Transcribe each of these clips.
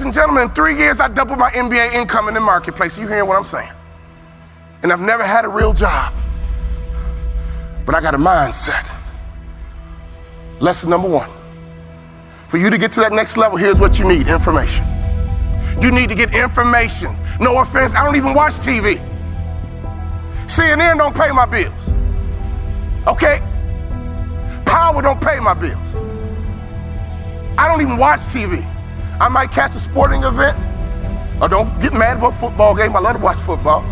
and gentlemen, in 3 years, I doubled my MBA income in the marketplace. You hearing what I'm saying? And I've never had a real job, but I got a mindset. Lesson number 1. For you to get to that next level, here's what you need: information. You need to get information. No offense, I don't even watch TV. CNN don't pay my bills. Okay? Power don't pay my bills. I don't even watch TV. I might catch a sporting event, or don't get mad about a football game. I love to watch football.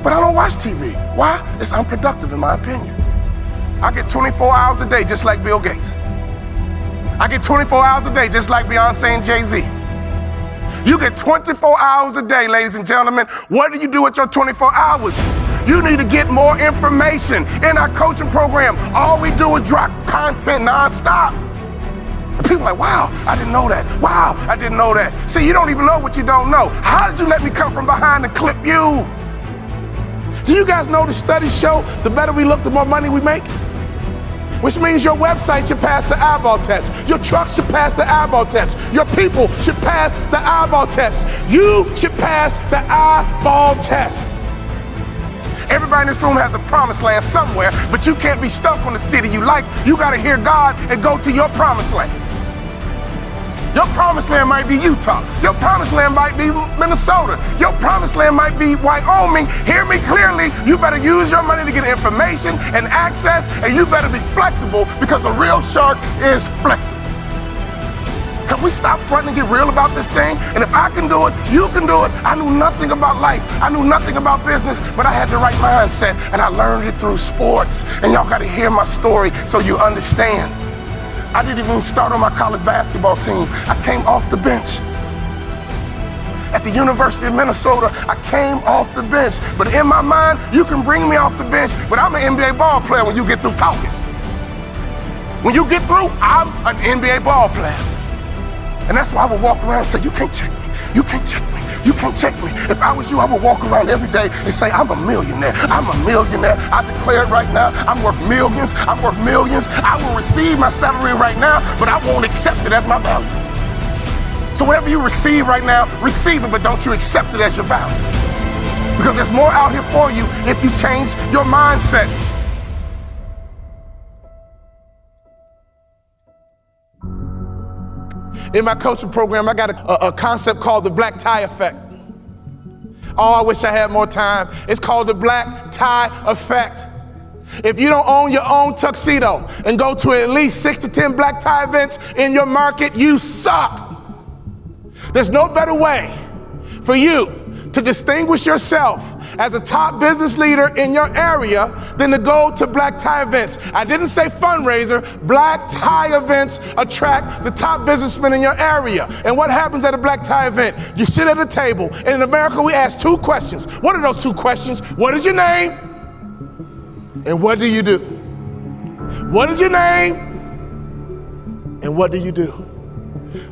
But I don't watch TV. Why? It's unproductive in my opinion. I get 24 hours a day just like Bill Gates. I get 24 hours a day just like Beyonce and Jay-Z. You get 24 hours a day, ladies and gentlemen. What do you do with your 24 hours? You need to get more information. In our coaching program, all we do is drop content nonstop. And people are like, wow, I didn't know that. Wow, I didn't know that. See, you don't even know what you don't know. How did you let me come from behind and clip you? Do you guys know the studies show the better we look, the more money we make? Which means your website should pass the eyeball test. Your truck should pass the eyeball test. Your people should pass the eyeball test. You should pass the eyeball test. Everybody in this room has a promised land somewhere, but you can't be stuck on the city you like. You gotta hear God and go to your promised land. Your promised land might be Utah. Your promised land might be Minnesota. Your promised land might be Wyoming. Hear me clearly. You better use your money to get information and access, and you better be flexible, because a real shark is flexible. Can we stop fronting and get real about this thing? And if I can do it, you can do it. I knew nothing about life. I knew nothing about business, but I had the right mindset, and I learned it through sports. And y'all got to hear my story so you understand. I didn't even start on my college basketball team. I came off the bench. At the University of Minnesota, I came off the bench. But in my mind, you can bring me off the bench, but I'm an NBA ball player when you get through talking. When you get through, I'm an NBA ball player. And that's why I would walk around and say, you can't check me, you can't check me, you can't check me. If I was you, I would walk around every day and say, I'm a millionaire, I'm a millionaire. I declare it right now, I'm worth millions, I'm worth millions. I will receive my salary right now, but I won't accept it as my value. So whatever you receive right now, receive it, but don't you accept it as your value. Because there's more out here for you if you change your mindset. In my coaching program, I got a concept called the black tie effect. Oh, I wish I had more time. It's called the black tie effect. If you don't own your own tuxedo and go to at least 6 to 10 black tie events in your market, you suck. There's no better way for you to distinguish yourself as a top business leader in your area than to go to black tie events. I didn't say fundraiser. Black tie events attract the top businessmen in your area. And what happens at a black tie event? You sit at a table, and in America we ask 2 questions. What are those 2 questions? What is your name? And what do you do? What is your name? And what do you do?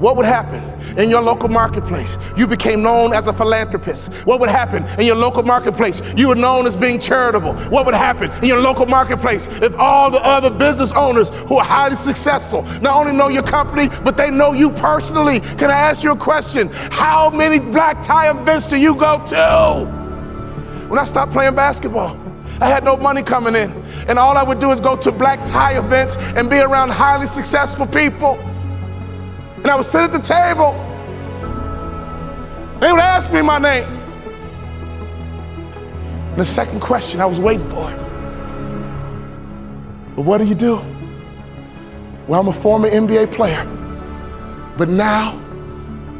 What would happen in your local marketplace? You became known as a philanthropist. What would happen in your local marketplace? You were known as being charitable. What would happen in your local marketplace if all the other business owners who are highly successful not only know your company, but they know you personally? Can I ask you a question? How many black tie events do you go to? When I stopped playing basketball, I had no money coming in, and all I would do is go to black tie events and be around highly successful people. And I would sit at the table. They would ask me my name. And the second question, I was waiting for it. But what do you do? Well, I'm a former NBA player, but now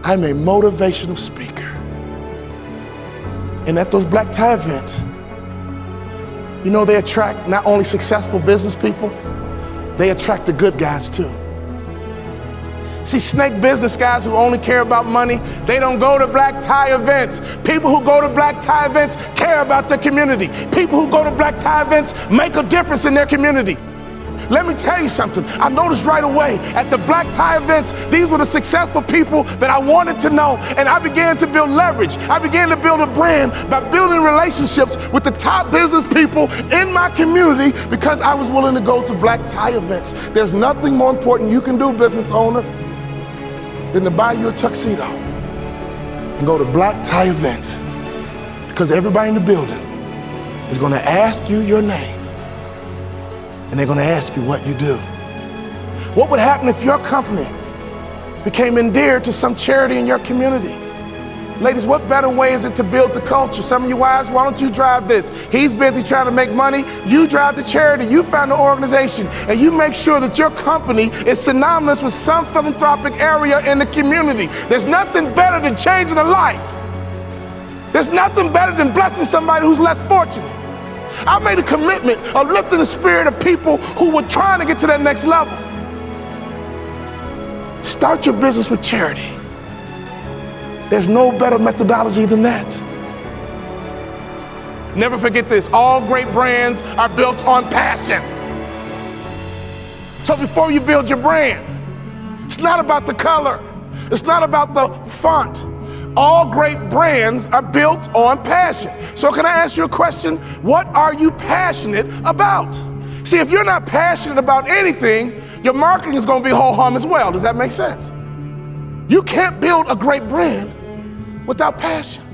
I'm a motivational speaker. And at those black tie events, you know, they attract not only successful business people, they attract the good guys too. See, snake business guys who only care about money, they don't go to black tie events. People who go to black tie events care about their community. People who go to black tie events make a difference in their community. Let me tell you something. I noticed right away at the black tie events, these were the successful people that I wanted to know, and I began to build leverage. I began to build a brand by building relationships with the top business people in my community because I was willing to go to black tie events. There's nothing more important you can do, business owner, than to buy you a tuxedo and go to black tie events, because everybody in the building is going to ask you your name and they're going to ask you what you do. What would happen if your company became endeared to some charity in your community? Ladies, what better way is it to build the culture? Some of you wives, why don't you drive this? He's busy trying to make money. You drive the charity. You found the organization, and you make sure that your company is synonymous with some philanthropic area in the community. There's nothing better than changing a life. There's nothing better than blessing somebody who's less fortunate. I made a commitment of lifting the spirit of people who were trying to get to that next level. Start your business with charity. There's no better methodology than that. Never forget this, all great brands are built on passion. So before you build your brand, it's not about the color, it's not about the font. All great brands are built on passion. So can I ask you a question? What are you passionate about? See, if you're not passionate about anything, your marketing is going to be ho-hum as well. Does that make sense? You can't build a great brand without passion.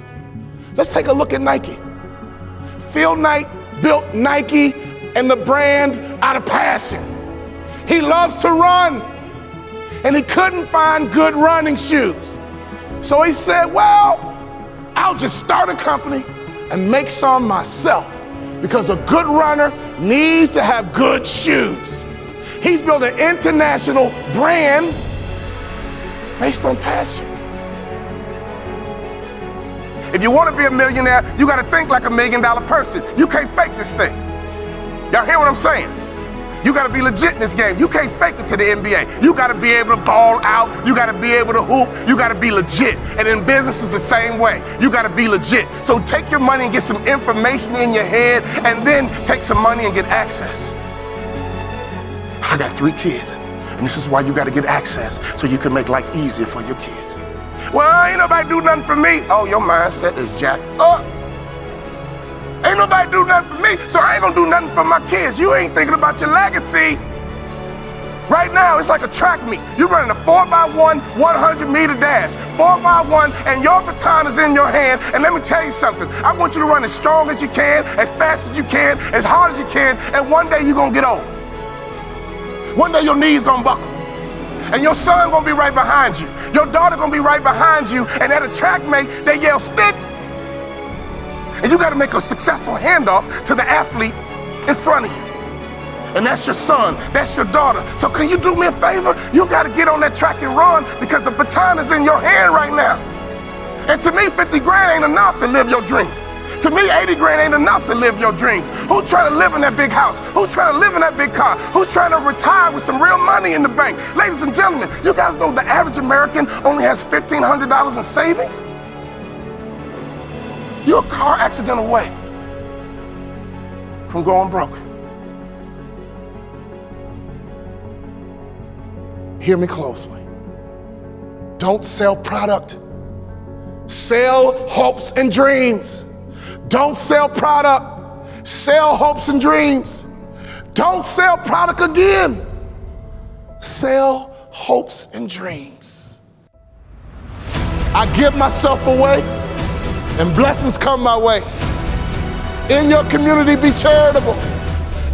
Let's take a look at Nike. Phil Knight built Nike and the brand out of passion. He loves to run, and he couldn't find good running shoes. So he said, well, I'll just start a company and make some myself, because a good runner needs to have good shoes. He's built an international brand based on passion. If you want to be a millionaire, you got to think like $1 million person. You can't fake this thing. Y'all hear what I'm saying? You got to be legit in this game. You can't fake it to the NBA. You got to be able to ball out. You got to be able to hoop. You got to be legit. And in business is the same way. You got to be legit. So take your money and get some information in your head, and then take some money and get access. I got 3 kids, and this is why you got to get access, so you can make life easier for your kids. Well, ain't nobody do nothing for me. Oh, your mindset is jacked up. Ain't nobody do nothing for me, so I ain't gonna do nothing for my kids. You ain't thinking about your legacy. Right now, it's like a track meet. You're running a 4x1, 100-meter dash. 4x1, and your baton is in your hand. And let me tell you something. I want you to run as strong as you can, as fast as you can, as hard as you can, and one day you're gonna get old. One day your knees gonna buckle. And your son gonna be right behind you. Your daughter gonna be right behind you, and at a track meet, they yell, stick! And you gotta make a successful handoff to the athlete in front of you. And that's your son, that's your daughter. So can you do me a favor? You gotta get on that track and run, because the baton is in your hand right now. And to me, 50 grand ain't enough to live your dreams. To me, 80 grand ain't enough to live your dreams. Who's trying to live in that big house? Who's trying to live in that big car? Who's trying to retire with some real money in the bank? Ladies and gentlemen, you guys know the average American only has $1,500 in savings? You're a car accident away from going broke. Hear me closely. Don't sell product. Sell hopes and dreams. Don't sell product. Sell hopes and dreams. Don't sell product again. Sell hopes and dreams. I give myself away, and blessings come my way. In your community, be charitable.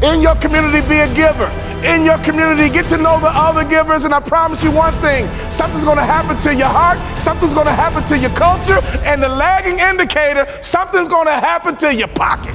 In your community, be a giver. In your community, get to know the other givers, and I promise you one thing, something's gonna happen to your heart, something's gonna happen to your culture, and the lagging indicator, something's gonna happen to your pocket.